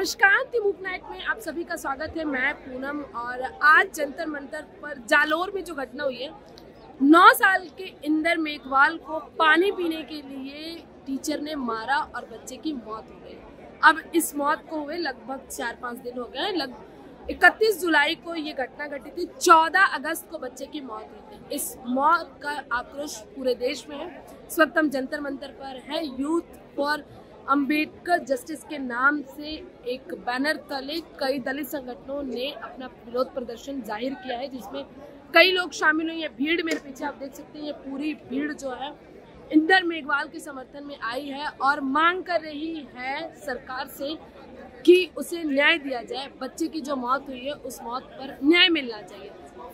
नमस्कार, तिमुक नाइट में आप सभी का स्वागत है। मैं पूनम और आज जंतर मंतर पर जालोर में जो घटना हुई है, 9 साल के इंदर मेघवाल को पानी पीने के लिए टीचर ने मारा और बच्चे की मौत हो गई। अब इस मौत को हुए लगभग 4-5 दिन हो गए। 31 जुलाई को ये घटना घटी थी। 14 अगस्त को बच्चे की मौत हुई थी। इस मौत का आक्रोश पूरे देश में है। इस वक्त हम जंतर मंतर पर है। यूथ फॉर अंबेडकर जस्टिस के नाम से एक बैनर तले कई दलित संगठनों ने अपना विरोध प्रदर्शन जाहिर किया है, जिसमें कई लोग शामिल हुए हैं। भीड़ मेरे पीछे आप देख सकते हैं। ये पूरी भीड़ जो है इंदर मेघवाल के समर्थन में आई है और मांग कर रही है सरकार से कि उसे न्याय दिया जाए। बच्चे की जो मौत हुई है उस मौत पर न्याय मिलना चाहिए।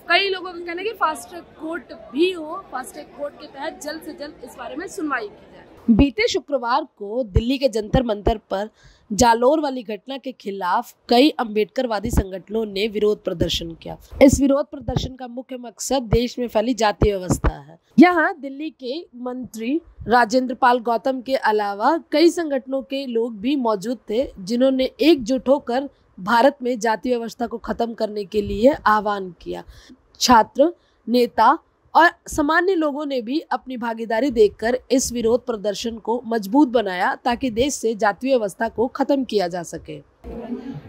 कई लोगों का कहना है कि फास्ट ट्रैक कोर्ट भी हो, फास्ट ट्रैक कोर्ट के तहत जल्द से जल्द इस बारे में सुनवाई की जाए। बीते शुक्रवार को दिल्ली के जंतर मंतर पर जालोर वाली घटना के खिलाफ कई अम्बेडकरवादी संगठनों ने विरोध प्रदर्शन किया। इस विरोध प्रदर्शन का मुख्य मकसद देश में फैली जातीय व्यवस्था है। यहाँ दिल्ली के मंत्री राजेंद्र पाल गौतम के अलावा कई संगठनों के लोग भी मौजूद थे, जिन्होंने एकजुट होकर भारत में जातीय व्यवस्था को खत्म करने के लिए आह्वान किया। छात्र, नेता और सामान्य लोगों ने भी अपनी भागीदारी देकर इस विरोध प्रदर्शन को मजबूत बनाया ताकि देश से जातीय व्यवस्था को खत्म किया जा सके।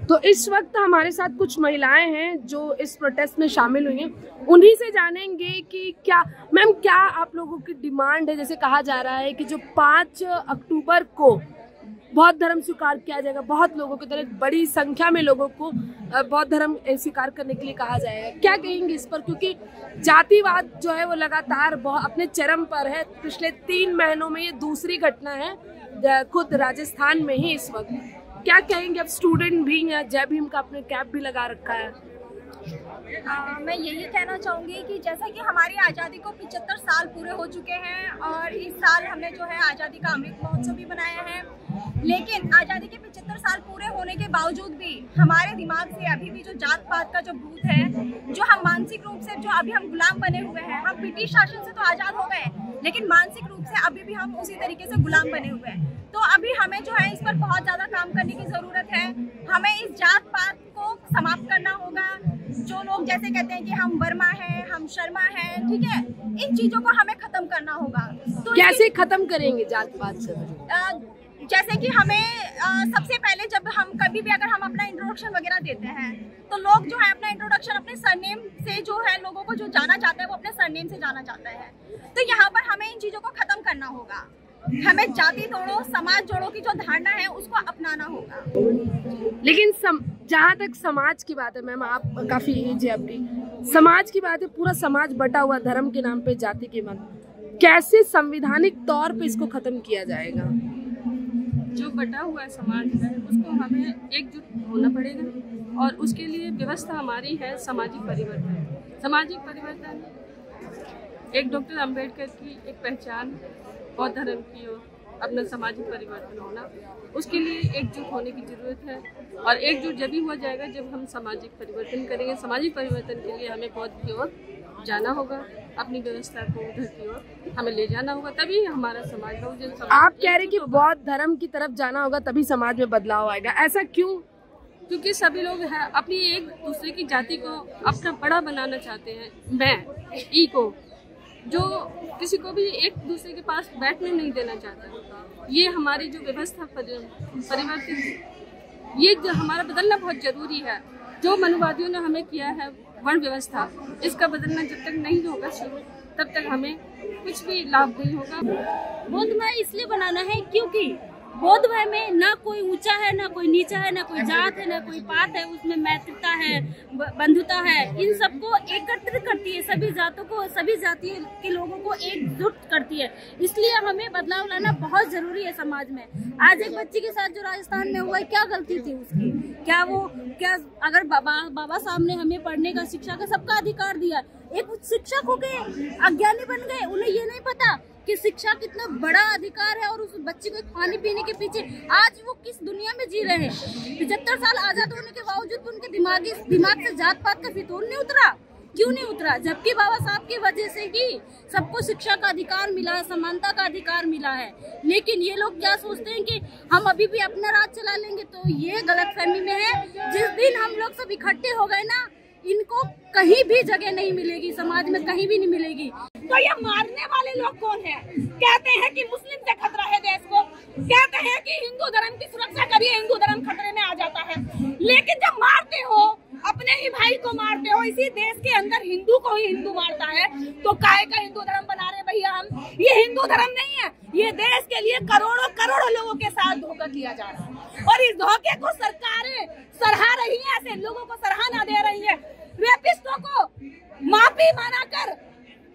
तो इस वक्त हमारे साथ कुछ महिलाएं हैं जो इस प्रोटेस्ट में शामिल हुई हैं। उन्हीं से जानेंगे कि क्या आप लोगों की डिमांड है। जैसे कहा जा रहा है कि जो 5 अक्टूबर को बौद्ध धर्म स्वीकार किया जाएगा, बहुत लोगों की तरह बड़ी संख्या में लोगों को बौद्ध धर्म स्वीकार करने के लिए कहा जाएगा। क्या कहेंगे इस पर, क्योंकि जातिवाद जो है वो लगातार अपने चरम पर है। पिछले 3 महीनों में ये दूसरी घटना है, खुद राजस्थान में ही इस वक्त। क्या कहेंगे, अब स्टूडेंट भी हैं, जय भीम का अपने कैप भी लगा रखा है। मैं यही कहना चाहूँगी कि जैसा कि हमारी आज़ादी को 75 साल पूरे हो चुके हैं और इस साल हमने जो है आज़ादी का अमृत महोत्सव भी बनाया है, लेकिन आज़ादी के 75 साल पूरे होने के बावजूद भी हमारे दिमाग से अभी भी जो जात पात का जो भूत है, जो हम मानसिक रूप से जो अभी हम गुलाम बने हुए हैं। हम ब्रिटिश शासन से तो आज़ाद हो गए, लेकिन मानसिक रूप से अभी भी हम उसी तरीके से गुलाम बने हुए हैं। तो अभी हमें जो है इस पर बहुत ज़्यादा काम करने की ज़रूरत है। हमें इस जात पात को समाप्त करना होगा। जो लोग जैसे कहते हैं कि हम वर्मा हैं, हम शर्मा हैं, ठीक है, इन चीज़ों को हमें ख़त्म करना होगा। तो कैसे ख़त्म करेंगे जात पात से? जैसे कि हमें सबसे पहले जब हम कभी भी अगर हम अपना इंट्रोडक्शन वगैरह देते हैं तो लोग जो है अपना इंट्रोडक्शन अपने सरनेम से जो है लोगों को जो जाना चाहता है वो अपने सरनेम से जाना चाहता है। तो यहाँ पर हमें इन चीज़ों को ख़त्म करना होगा। हमें जाति तोड़ो समाज जोड़ो की जो धारणा है उसको अपनाना होगा। लेकिन जहाँ तक समाज की बात है, मैम आप काफ़ी एज है आपकी, समाज की बात है, पूरा समाज बटा हुआ धर्म के नाम पे, जाति के नाम, कैसे संवैधानिक तौर पे इसको खत्म किया जाएगा? जो बटा हुआ समाज है उसको हमें एकजुट होना पड़ेगा और उसके लिए व्यवस्था हमारी है सामाजिक परिवर्तन। सामाजिक परिवर्तन एक डॉक्टर अंबेडकर की एक पहचान, बौद्ध धर्म की ओर अपना सामाजिक परिवर्तन होना, उसके लिए एकजुट होने की ज़रूरत है। और एकजुट जब भी हुआ जाएगा जब हम सामाजिक परिवर्तन करेंगे। सामाजिक परिवर्तन के लिए हमें बौद्ध की ओर जाना होगा, अपनी व्यवस्था को उधर की ओर हमें ले जाना होगा, तभी हमारा समाज बहुजन समाज। आप कह रहे हैं कि बौद्ध धर्म की तरफ जाना होगा तभी समाज में बदलाव आएगा, ऐसा क्यों? क्योंकि सभी लोग हैं अपनी एक दूसरे की जाति को अपना बड़ा बनाना चाहते हैं। मैं को जो किसी को भी एक दूसरे के पास बैठने नहीं देना चाहता। ये हमारी जो व्यवस्था परिवर्तित, ये जो हमारा बदलना बहुत जरूरी है। जो मनुवादियों ने हमें किया है वर्ण व्यवस्था, इसका बदलना जब तक नहीं होगा शुरू, तब तक हमें कुछ भी लाभ नहीं होगा। बौद्ध भय इसलिए बनाना है क्योंकि बौद्ध भय में ना कोई ऊंचा है, ना कोई नीचा है, ना कोई जात है, ना कोई पात है। उसमें मैत्रिता है, बंधुता है, इन सबको एकत्रित करती है, सभी जातों को, सभी जातियों के लोगों को एकजुट करती है। इसलिए हमें बदलाव लाना बहुत जरूरी है समाज में। आज एक बच्ची के साथ जो राजस्थान में हुआ है, क्या गलती थी उसकी? क्या अगर बाबा साहब ने हमें पढ़ने का, शिक्षा का सबका अधिकार दिया, एक शिक्षक हो गए अज्ञानी बन गए, उन्हें ये नहीं पता कि शिक्षा कितना बड़ा अधिकार है और उस बच्चे को खाने पीने के पीछे आज वो किस दुनिया में जी रहे हैं। 75 साल आजाद होने के बावजूद उनके दिमाग से जात पात का फितूर नहीं उतरा। क्यों नहीं उतरा? जबकि बाबा साहब की वजह से ही सबको शिक्षा का अधिकार मिला है, समानता का अधिकार मिला है। लेकिन ये लोग क्या सोचते हैं कि हम अभी भी अपना राज चला लेंगे, तो ये गलतफहमी में है। जिस दिन हम लोग सब इकट्ठे हो गए ना, इनको कहीं भी जगह नहीं मिलेगी, समाज में कहीं भी नहीं मिलेगी। तो ये मारने वाले लोग कौन है? कहते हैं कि मुस्लिम से खतरा है देश को, कहते हैं कि हिंदू धर्म की सुरक्षा करिए, हिंदू धर्म खतरे में आ जाता है। लेकिन जब मारते हो, अपने ही भाई को मारते हो, इसी देश के अंदर हिंदू को ही हिंदू मारता है, तो काहे का हिंदू धर्म बना रहे भैया हम? ये हिंदू धर्म नहीं है, ये देश के लिए करोड़ों करोड़ों लोगों के साथ धोखा किया जा रहा है। और इस धोखे को सरकारें सराहा रही है, ऐसे लोगों को सराहना दे रही है। रेपिस्टों को माफी मानाकर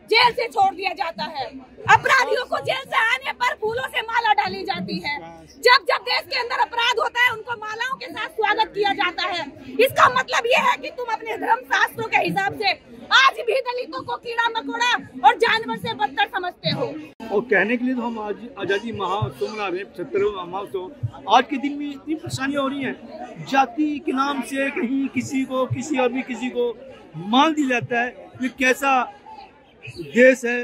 जेल से छोड़ दिया जाता है, अपराधियों को जेल से आने पर फूलों से माला डाली जाती है। जब जब देश के अंदर अपराध होता है, उनको मालाओं के साथ स्वागत किया जाता है। इसका मतलब ये है कि तुम अपने धर्म शास्त्रों के हिसाब से आज भी दलितों को कीड़ा मकोड़ा और जानवर से बदतर समझते हो। और कहने के लिए तो हम आज आज़ादी महोत्सव मना रहे हैं, 75वां महोत्सव। आज के दिन में इतनी परेशानियाँ हो रही हैं, जाति के नाम से कहीं किसी को किसी और भी किसी को मान दिया जाता है। ये कैसा देश है?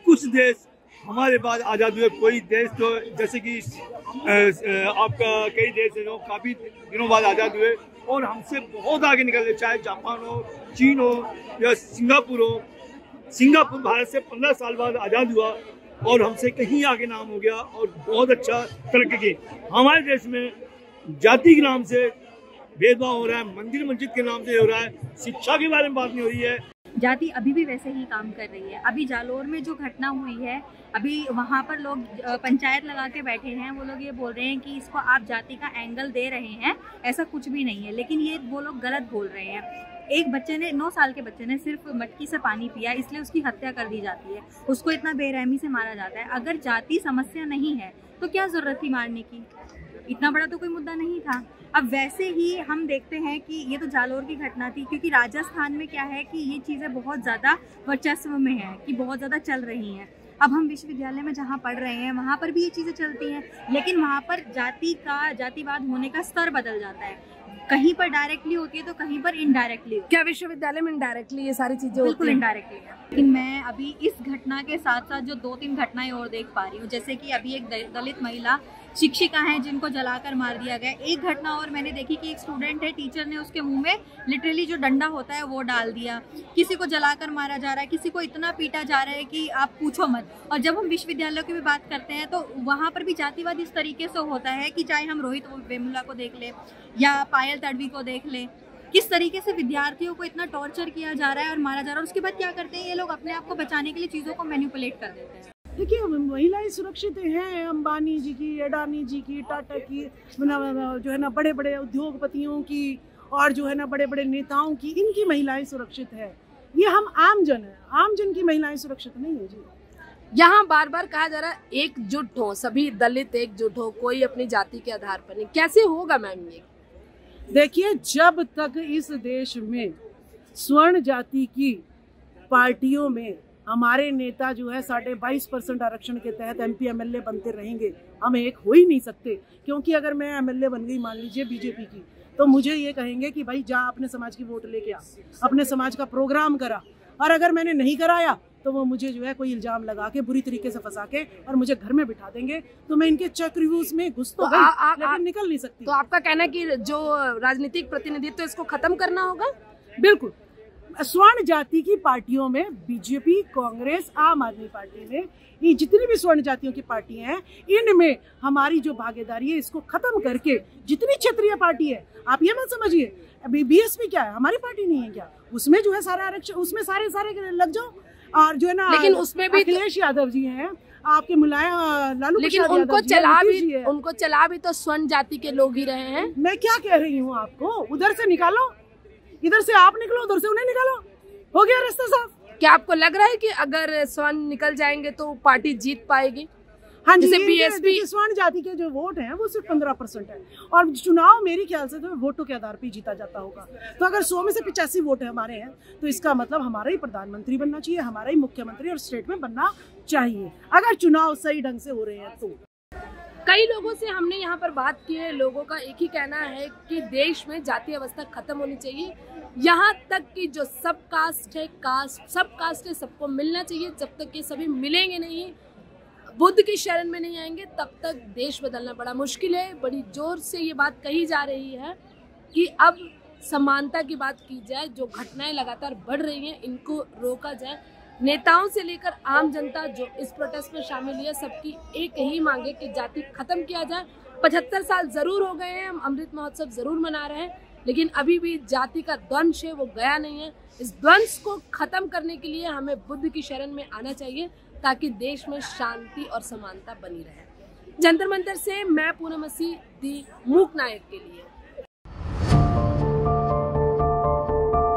कुछ देश हमारे बाद आज़ाद हुए, कोई देश तो जैसे कि आपका कई देश है जो काफ़ी दिनों बाद आज़ाद हुए और हमसे बहुत आगे निकल गए, चाहे जापान हो, चीन हो या सिंगापुर हो। सिंगापुर भारत से 15 साल बाद आज़ाद हुआ और हमसे कहीं आगे नाम हो गया और बहुत अच्छा तरक्की की। हमारे देश में जाति के नाम से भेदभाव हो रहा है, मंदिर मस्जिद के नाम से हो रहा है, शिक्षा के बारे में बात नहीं हो रही है। जाति अभी भी वैसे ही काम कर रही है। अभी जालोर में जो घटना हुई है, अभी वहाँ पर लोग पंचायत लगा के बैठे हैं, वो लोग ये बोल रहे हैं कि इसको आप जाति का एंगल दे रहे हैं, ऐसा कुछ भी नहीं है। लेकिन ये वो लोग गलत बोल रहे हैं। एक बच्चे ने 9 साल के बच्चे ने सिर्फ मटकी से पानी पिया, इसलिए उसकी हत्या कर दी जाती है, उसको इतना बेरहमी से मारा जाता है। अगर जाति समस्या नहीं है तो क्या जरूरत थी मारने की? इतना बड़ा तो कोई मुद्दा नहीं था। अब वैसे ही हम देखते हैं कि ये तो जालोर की घटना थी, क्योंकि राजस्थान में क्या है कि ये चीज़ें बहुत ज़्यादा वर्चस्व में है, कि बहुत ज़्यादा चल रही हैं। अब हम विश्वविद्यालय में जहाँ पढ़ रहे हैं वहाँ पर भी ये चीज़ें चलती हैं, लेकिन वहाँ पर जातिवाद होने का स्तर बदल जाता है। कहीं पर डायरेक्टली होती है तो कहीं पर इनडायरेक्टली। क्या विश्वविद्यालय में इनडायरेक्टली ये सारी चीजें बिल्कुल इनडायरेक्टली है। लेकिन मैं अभी इस घटना के साथ साथ जो 2-3 घटनाएं और देख पा रही हूँ, जैसे कि अभी एक दलित महिला शिक्षिका हैं जिनको जलाकर मार दिया गया। एक घटना और मैंने देखी कि एक स्टूडेंट है, टीचर ने उसके मुंह में लिटरली जो डंडा होता है वो डाल दिया। किसी को जलाकर मारा जा रहा है, किसी को इतना पीटा जा रहा है कि आप पूछो मत। और जब हम विश्वविद्यालयों की भी बात करते हैं तो वहाँ पर भी जातिवाद इस तरीके से होता है कि चाहे हम रोहित वेमुला को देख लें या पायल तड़वी को देख लें, किस तरीके से विद्यार्थियों को इतना टॉर्चर किया जा रहा है और मारा जा रहा है। उसके बाद क्या करते हैं ये लोग? अपने आप को बचाने के लिए चीज़ों को मैनिपुलेट कर देते हैं। देखिए, महिलाएं सुरक्षित हैं। अंबानी जी की, अडानी जी की, टाटा की, जो है ना बड़े बड़े उद्योगपतियों की और जो है ना बड़े बड़े नेताओं की, इनकी महिलाएं सुरक्षित है। ये हम आम जन है, आम जन की महिलाएं सुरक्षित नहीं है जी। यहाँ बार बार कहा जा रहा है एकजुट हो, सभी दलित एकजुट हो, कोई अपनी जाति के आधार पर नहीं। कैसे होगा मैम ये? देखिए, जब तक इस देश में स्वर्ण जाति की पार्टियों में हमारे नेता जो है 22.5% आरक्षण के तहत MP MLA बनते रहेंगे, हम एक हो ही नहीं सकते। क्योंकि अगर मैं MLA बन गई, मान लीजिए बीजेपी की, तो मुझे ये कहेंगे कि भाई जा अपने समाज की वोट लेके आ, अपने समाज का प्रोग्राम करा। और अगर मैंने नहीं कराया तो वो मुझे जो है कोई इल्जाम लगा के बुरी तरीके से फंसा के और मुझे घर में बिठा देंगे। तो मैं इनके चक्रव्यूह में घुस तो गई, लेकिन निकल नहीं सकती। तो आपका कहना है कि जो राजनीतिक प्रतिनिधित्व इसको खत्म करना होगा? बिल्कुल। स्वर्ण जाति की पार्टियों में बीजेपी, कांग्रेस, आम आदमी पार्टी में, ये जितनी भी स्वर्ण जातियों की पार्टियां हैं, इनमें हमारी जो भागीदारी है इसको खत्म करके जितनी क्षेत्रीय पार्टी है, आप ये मत समझिए BSP क्या है, हमारी पार्टी नहीं है क्या? उसमें जो है सारा आरक्षण, उसमें सारे लग जाओ। और जो है ना, लेकिन उसमें भी अखिलेश यादव जी हैं, आपके मुलायम लालू, लेकिन उनको चला भी तो स्वर्ण जाति के लोग ही रहे हैं। मैं क्या कह रही हूँ आपको, उधर से निकालो, इधर से आप निकलो, उधर से उन्हें निकालो, हो गया रास्ता साफ। क्या आपको लग रहा है कि अगर स्वर्ण निकल जाएंगे तो पार्टी जीत पाएगी? हाँ जी, BSP स्वर्ण जाति के जो वोट हैं वो सिर्फ 15% है और चुनाव मेरे ख्याल से तो वोटों के आधार पर जीता जाता होगा। तो अगर 100 में से 85 वोट हमारे हैं तो इसका मतलब हमारा ही प्रधानमंत्री बनना चाहिए, हमारा ही मुख्यमंत्री और स्टेट में बनना चाहिए, अगर चुनाव सही ढंग से हो रहे हैं तो। कई लोगों से हमने यहाँ पर बात की है, लोगों का एक ही कहना है कि देश में जाति अवस्था खत्म होनी चाहिए। यहाँ तक कि जो सब कास्ट है, सब कास्ट है, सबको मिलना चाहिए। जब तक ये सभी मिलेंगे नहीं, बुद्ध की शरण में नहीं आएंगे, तब तक देश बदलना बड़ा मुश्किल है। बड़ी जोर से ये बात कही जा रही है कि अब समानता की बात की जाए। जो घटनाएं लगातार बढ़ रही हैं, इनको रोका जाए। नेताओं से लेकर आम जनता जो इस प्रोटेस्ट में शामिल है, सबकी एक ही मांग है कि जाति खत्म किया जाए। 75 साल जरूर हो गए हैं, हम अमृत महोत्सव जरूर मना रहे हैं, लेकिन अभी भी जाति का द्वंद्व है वो गया नहीं है। इस द्वंद्व को खत्म करने के लिए हमें बुद्ध की शरण में आना चाहिए, ताकि देश में शांति और समानता बनी रहे। जंतर मंतर से मैं पूनम मसीह दी मूक नायक के लिए।